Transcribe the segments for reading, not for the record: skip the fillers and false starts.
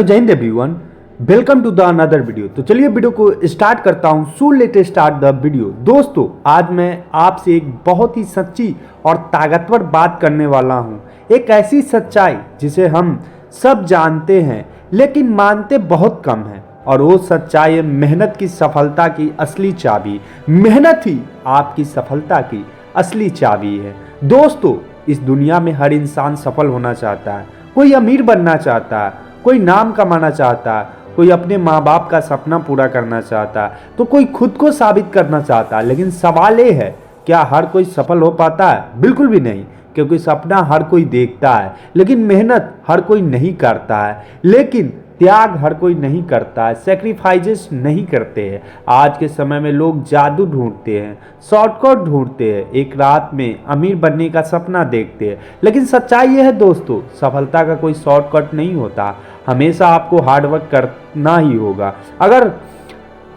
Hello जय Hind everyone, welcome to the another video. तो चलिए वीडियो को स्टार्ट करता हूं। So let start the video. दोस्तों, आज मैं आपसे एक बहुत ही सच्ची और ताकतवर बात करने वाला हूं। एक ऐसी सच्चाई जिसे हम सब जानते हैं लेकिन मानते बहुत कम हैं, और वो सच्चाई है मेहनत की सफलता की असली चाबी। मेहनत ही आपकी सफलता की असली चाबी है। दोस्तों, इस दुनिया में हर इंसान सफल होना चाहता है। कोई अमीर बनना चाहता है, कोई नाम कमाना चाहता है, कोई अपने माँ बाप का सपना पूरा करना चाहता है, तो कोई खुद को साबित करना चाहता है। लेकिन सवाल ये है, क्या हर कोई सफल हो पाता है? बिल्कुल भी नहीं, क्योंकि सपना हर कोई देखता है लेकिन मेहनत हर कोई नहीं करता है। लेकिन त्याग हर कोई नहीं करता है, सेक्रीफाइसेस नहीं करते हैं। आज के समय में लोग जादू ढूंढते हैं, शॉर्टकट ढूंढते हैं, एक रात में अमीर बनने का सपना देखते हैं। लेकिन सच्चाई यह है दोस्तों, सफलता का कोई शॉर्टकट नहीं होता। हमेशा आपको हार्डवर्क करना ही होगा। अगर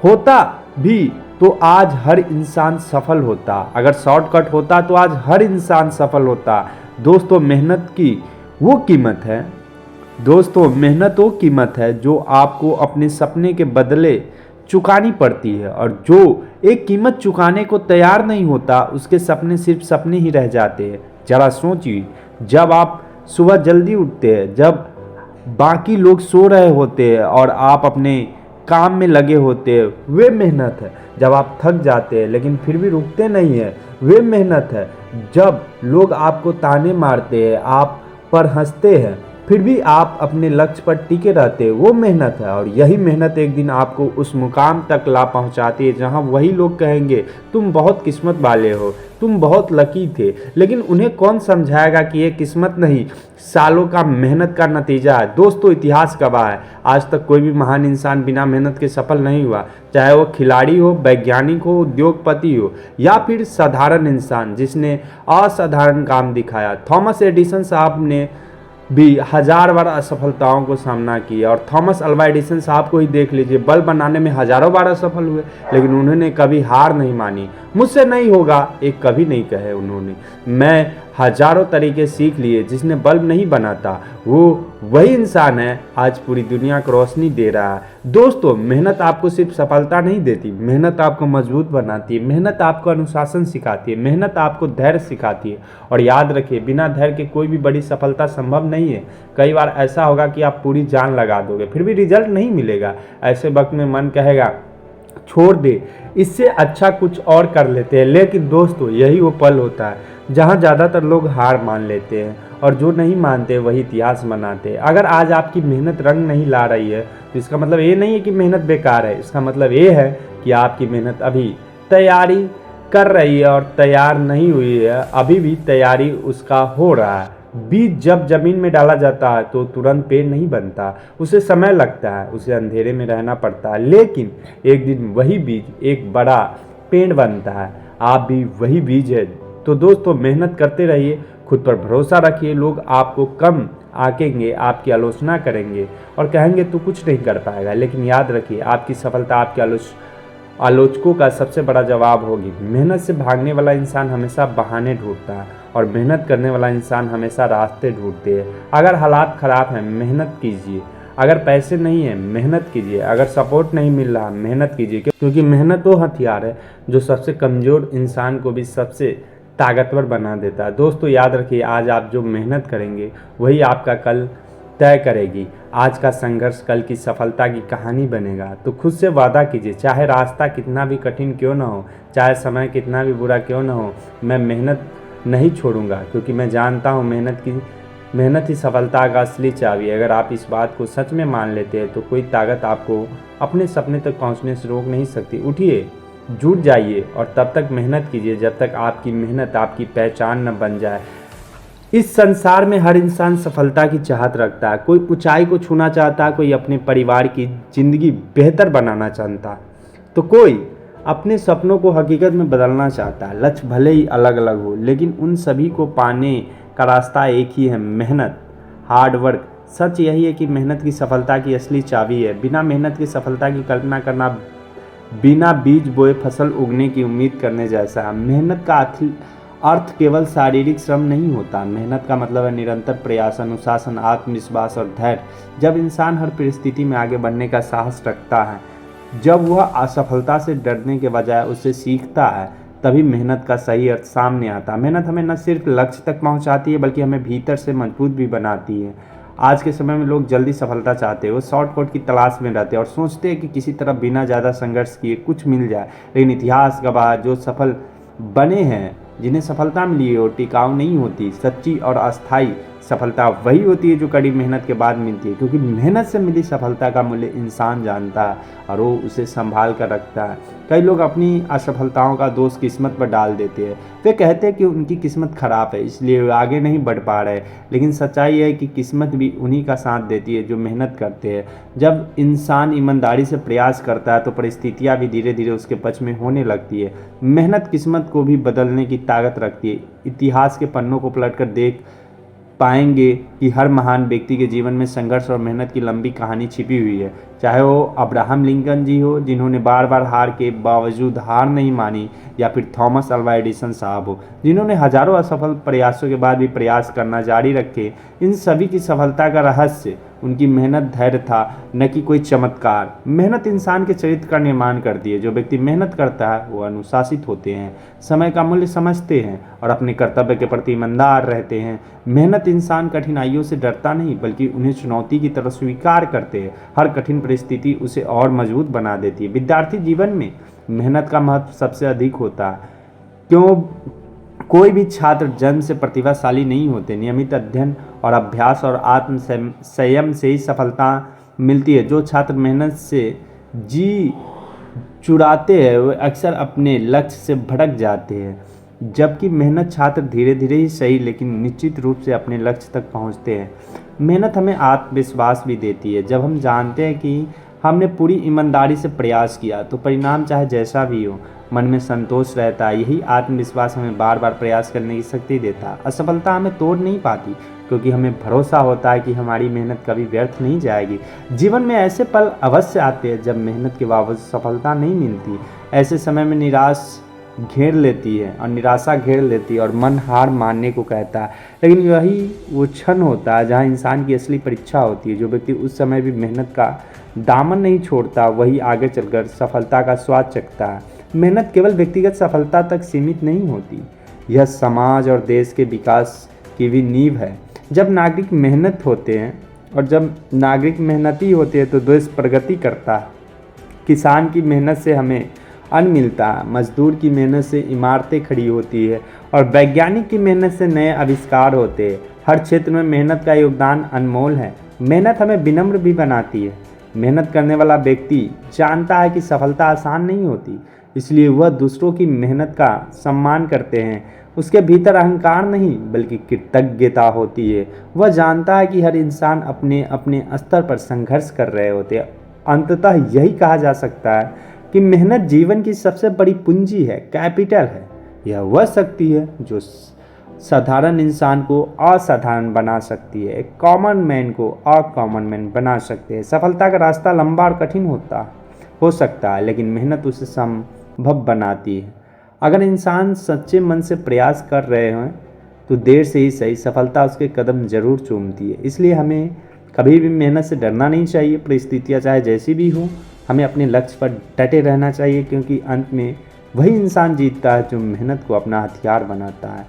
होता भी तो आज हर इंसान सफल होता। अगर शॉर्टकट होता तो आज हर इंसान सफल होता। दोस्तों, मेहनत की वो कीमत है मेहनत वो कीमत है जो आपको अपने सपने के बदले चुकानी पड़ती है, और जो एक कीमत चुकाने को तैयार नहीं होता उसके सपने सिर्फ सपने ही रह जाते हैं। जरा सोचिए, जब आप सुबह जल्दी उठते हैं, जब बाकी लोग सो रहे होते हैं और आप अपने काम में लगे होते हैं, वे मेहनत है। जब आप थक जाते हैं लेकिन फिर भी रुकते नहीं है, वे मेहनत है। जब लोग आपको ताने मारते हैं, आप पर हंसते हैं, फिर भी आप अपने लक्ष्य पर टिके रहते हैं, वो मेहनत है। और यही मेहनत एक दिन आपको उस मुकाम तक ला पहुंचाती है जहां वही लोग कहेंगे तुम बहुत किस्मत वाले हो, तुम बहुत लकी थे। लेकिन उन्हें कौन समझाएगा कि ये किस्मत नहीं, सालों का मेहनत का नतीजा है। दोस्तों, इतिहास गवाह है, आज तक कोई भी महान इंसान बिना मेहनत के सफल नहीं हुआ। चाहे वो खिलाड़ी हो, वैज्ञानिक हो, उद्योगपति हो, या फिर साधारण इंसान जिसने असाधारण काम दिखाया। थॉमस एडिसन साहब ने भी 1000 बार असफलताओं को सामना किया, और थॉमस अल्वा एडिसन साहब को ही देख लीजिए, बल्ब बनाने में हजारों बार असफल हुए लेकिन उन्होंने कभी हार नहीं मानी। मुझसे नहीं होगा एक कभी नहीं कहे उन्होंने। मैं हजारों तरीके सीख लिए, जिसने बल्ब नहीं बनाता वो वही इंसान है आज पूरी दुनिया को रोशनी दे रहा है। दोस्तों, मेहनत आपको सिर्फ सफलता नहीं देती, मेहनत आपको मजबूत बनाती है, मेहनत आपको अनुशासन सिखाती है, मेहनत आपको धैर्य सिखाती है। और याद रखिए, बिना धैर्य के कोई भी बड़ी सफलता संभव नहीं है। कई बार ऐसा होगा कि आप पूरी जान लगा दोगे, फिर भी रिजल्ट नहीं मिलेगा। ऐसे वक्त में मन कहेगा छोड़ दे, इससे अच्छा कुछ और कर लेते हैं। लेकिन दोस्तों, यही वो पल होता है जहां ज़्यादातर लोग हार मान लेते हैं, और जो नहीं मानते वही इतिहास बनाते हैं। अगर आज आपकी मेहनत रंग नहीं ला रही है तो इसका मतलब ये नहीं है कि मेहनत बेकार है। इसका मतलब ये है कि आपकी मेहनत अभी तैयारी कर रही है, और तैयार नहीं हुई है, अभी भी तैयारी उसका हो रहा है। बीज जब जमीन में डाला जाता है तो तुरंत पेड़ नहीं बनता, उसे समय लगता है, उसे अंधेरे में रहना पड़ता है। लेकिन एक दिन वही बीज एक बड़ा पेड़ बनता है। आप भी वही बीज है। तो दोस्तों, मेहनत करते रहिए, खुद पर भरोसा रखिए। लोग आपको कम आंकेंगे, आपकी आलोचना करेंगे और कहेंगे तू कुछ नहीं कर पाएगा, लेकिन याद रखिए, आपकी सफलता आपके आलोचकों का सबसे बड़ा जवाब होगी। मेहनत से भागने वाला इंसान हमेशा बहाने ढूंढता है, और मेहनत करने वाला इंसान हमेशा रास्ते ढूंढते हैं। अगर हालात ख़राब हैं, मेहनत कीजिए। अगर पैसे नहीं हैं, मेहनत कीजिए। अगर सपोर्ट नहीं मिल रहा, मेहनत कीजिए, क्योंकि मेहनत वो हथियार है जो सबसे कमज़ोर इंसान को भी सबसे ताकतवर बना देता है। दोस्तों, याद रखिए, आज आप जो मेहनत करेंगे वही आपका कल तय करेगी। आज का संघर्ष कल की सफलता की कहानी बनेगा। तो खुद से वादा कीजिए, चाहे रास्ता कितना भी कठिन क्यों ना हो, चाहे समय कितना भी बुरा क्यों ना हो, मैं मेहनत नहीं छोड़ूंगा, क्योंकि मैं जानता हूँ मेहनत ही सफलता का असली चाबी है। अगर आप इस बात को सच में मान लेते हैं तो कोई ताकत आपको अपने सपने तक पहुँचने से रोक नहीं सकती। उठिए, जुट जाइए, और तब तक मेहनत कीजिए जब तक आपकी मेहनत आपकी पहचान न बन जाए। इस संसार में हर इंसान सफलता की चाहत रखता है। कोई ऊंचाई को छूना चाहता है, कोई अपने परिवार की जिंदगी बेहतर बनाना चाहता है, तो कोई अपने सपनों को हकीकत में बदलना चाहता है। लक्ष्य भले ही अलग अलग हो, लेकिन उन सभी को पाने का रास्ता एक ही है, मेहनत, हार्डवर्क। सच यही है कि मेहनत की सफलता की असली चाबी है। बिना मेहनत की सफलता की कल्पना करना बिना बीज बोए फसल उगने की उम्मीद करने जैसा है। मेहनत का अर्थ केवल शारीरिक श्रम नहीं होता। मेहनत का मतलब है निरंतर प्रयास, अनुशासन, आत्मविश्वास और धैर्य। जब इंसान हर परिस्थिति में आगे बढ़ने का साहस रखता है, जब वह असफलता से डरने के बजाय उससे सीखता है, तभी मेहनत का सही अर्थ सामने आता है। मेहनत हमें न सिर्फ लक्ष्य तक पहुंचाती है बल्कि हमें भीतर से मजबूत भी बनाती है। आज के समय में लोग जल्दी सफलता चाहते हैं, वो शॉर्टकट की तलाश में रहते हैं और सोचते हैं कि किसी तरह बिना ज़्यादा संघर्ष किए कुछ मिल जाए। लेकिन इतिहास गवाह जो सफल बने हैं, जिन्हें सफलता मिली है, वो टिकाऊ नहीं होती। सच्ची और अस्थायी सफलता वही होती है जो कड़ी मेहनत के बाद मिलती है, क्योंकि मेहनत से मिली सफलता का मूल्य इंसान जानता है और वो उसे संभाल कर रखता है। कई लोग अपनी असफलताओं का दोष किस्मत पर डाल देते हैं। वे कहते हैं कि उनकी किस्मत खराब है इसलिए वे आगे नहीं बढ़ पा रहे, लेकिन सच्चाई है कि किस्मत भी उन्हीं का साथ देती है जो मेहनत करते हैं। जब इंसान ईमानदारी से प्रयास करता है तो परिस्थितियाँ भी धीरे धीरे उसके पक्ष में होने लगती है। मेहनत किस्मत को भी बदलने की ताकत रखती है। इतिहास के पन्नों को पलटकर देख पाएंगे कि हर महान व्यक्ति के जीवन में संघर्ष और मेहनत की लंबी कहानी छिपी हुई है। चाहे वो अब्राहम लिंकन जी हो, जिन्होंने बार बार हार के बावजूद हार नहीं मानी, या फिर थॉमस अल्वा एडिसन साहब हो, जिन्होंने हजारों असफल प्रयासों के बाद भी प्रयास करना जारी रखे। इन सभी की सफलता का रहस्य उनकी मेहनत, धैर्य था, न कि कोई चमत्कार। मेहनत इंसान के चरित्र का निर्माण करती है। जो व्यक्ति मेहनत करता है वो अनुशासित होते हैं, समय का मूल्य समझते हैं और अपने कर्तव्य के प्रति ईमानदार रहते हैं। मेहनत इंसान कठिनाइयों से डरता नहीं बल्कि उन्हें चुनौती की तरह स्वीकार करते हैं। हर कठिन परिस्थिति उसे और मजबूत बना देती है। विद्यार्थी जीवन में मेहनत का महत्व सबसे अधिक होता है। क्यों? कोई भी छात्र जन्म से प्रतिभाशाली नहीं होते। नियमित अध्ययन और अभ्यास और आत्म संयम से ही सफलता मिलती है। जो छात्र मेहनत से जी चुराते हैं वे अक्सर अपने लक्ष्य से भटक जाते हैं, जबकि मेहनत छात्र धीरे धीरे ही सही लेकिन निश्चित रूप से अपने लक्ष्य तक पहुंचते हैं। मेहनत हमें आत्मविश्वास भी देती है। जब हम जानते हैं कि हमने पूरी ईमानदारी से प्रयास किया तो परिणाम चाहे जैसा भी हो, मन में संतोष रहता है। यही आत्मविश्वास हमें बार बार प्रयास करने की शक्ति देता है। असफलता हमें तोड़ नहीं पाती क्योंकि हमें भरोसा होता है कि हमारी मेहनत कभी व्यर्थ नहीं जाएगी। जीवन में ऐसे पल अवश्य आते हैं जब मेहनत के बावजूद सफलता नहीं मिलती। ऐसे समय में निराशा घेर लेती है और मन हार मानने को कहता है। लेकिन यही वो क्षण होता है जहाँ इंसान की असली परीक्षा होती है। जो व्यक्ति उस समय भी मेहनत का दामन नहीं छोड़ता वही आगे चलकर सफलता का स्वाद चखता है। मेहनत केवल व्यक्तिगत सफलता तक सीमित नहीं होती, यह समाज और देश के विकास की भी नींव है। जब नागरिक मेहनती होते हैं तो देश प्रगति करता है। किसान की मेहनत से हमें अन्न मिलता है, मजदूर की मेहनत से इमारतें खड़ी होती है और वैज्ञानिक की मेहनत से नए आविष्कार होते हैं। हर क्षेत्र में मेहनत का योगदान अनमोल है। मेहनत हमें विनम्र भी बनाती है। मेहनत करने वाला व्यक्ति जानता है कि सफलता आसान नहीं होती, इसलिए वह दूसरों की मेहनत का सम्मान करते हैं। उसके भीतर अहंकार नहीं बल्कि कृतज्ञता होती है। वह जानता है कि हर इंसान अपने अपने स्तर पर संघर्ष कर रहे होते हैं। अंततः यही कहा जा सकता है कि मेहनत जीवन की सबसे बड़ी पूंजी है, कैपिटल है। यह वह शक्ति है जो साधारण इंसान को असाधारण बना सकती है, एक कॉमन मैन को अकॉमन मैन बना सकते हैं। सफलता का रास्ता लंबा और कठिन हो सकता है, लेकिन मेहनत उसे संभव बनाती है। अगर इंसान सच्चे मन से प्रयास कर रहे हैं तो देर से ही सही सफलता उसके कदम जरूर चूमती है। इसलिए हमें कभी भी मेहनत से डरना नहीं चाहिए। परिस्थितियाँ चाहे जैसी भी हो, हमें अपने लक्ष्य पर डटे रहना चाहिए, क्योंकि अंत में वही इंसान जीतता है जो मेहनत को अपना हथियार बनाता है।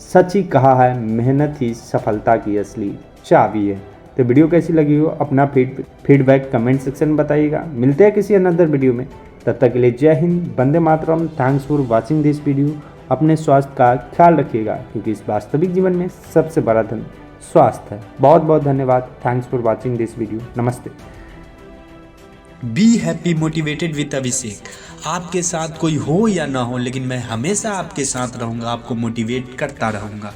सच ही कहा है, मेहनत ही सफलता की असली चाबी है। तो वीडियो कैसी लगी हो अपना फीडबैक कमेंट सेक्शन में बताइएगा। मिलते हैं किसी अनदर वीडियो में, तब तक के लिए जय हिंद, वंदे मातरम। Thanks for watching this video. अपने स्वास्थ्य का ख्याल रखिएगा क्योंकि इस वास्तविक जीवन में सबसे बड़ा धन स्वास्थ्य है। बहुत बहुत धन्यवाद। Thanks for watching this video. नमस्ते। बी हैप्पी मोटिवेटेड विद अभिषेक। आपके साथ कोई हो या ना हो, लेकिन मैं हमेशा आपके साथ रहूँगा, आपको मोटिवेट करता रहूँगा।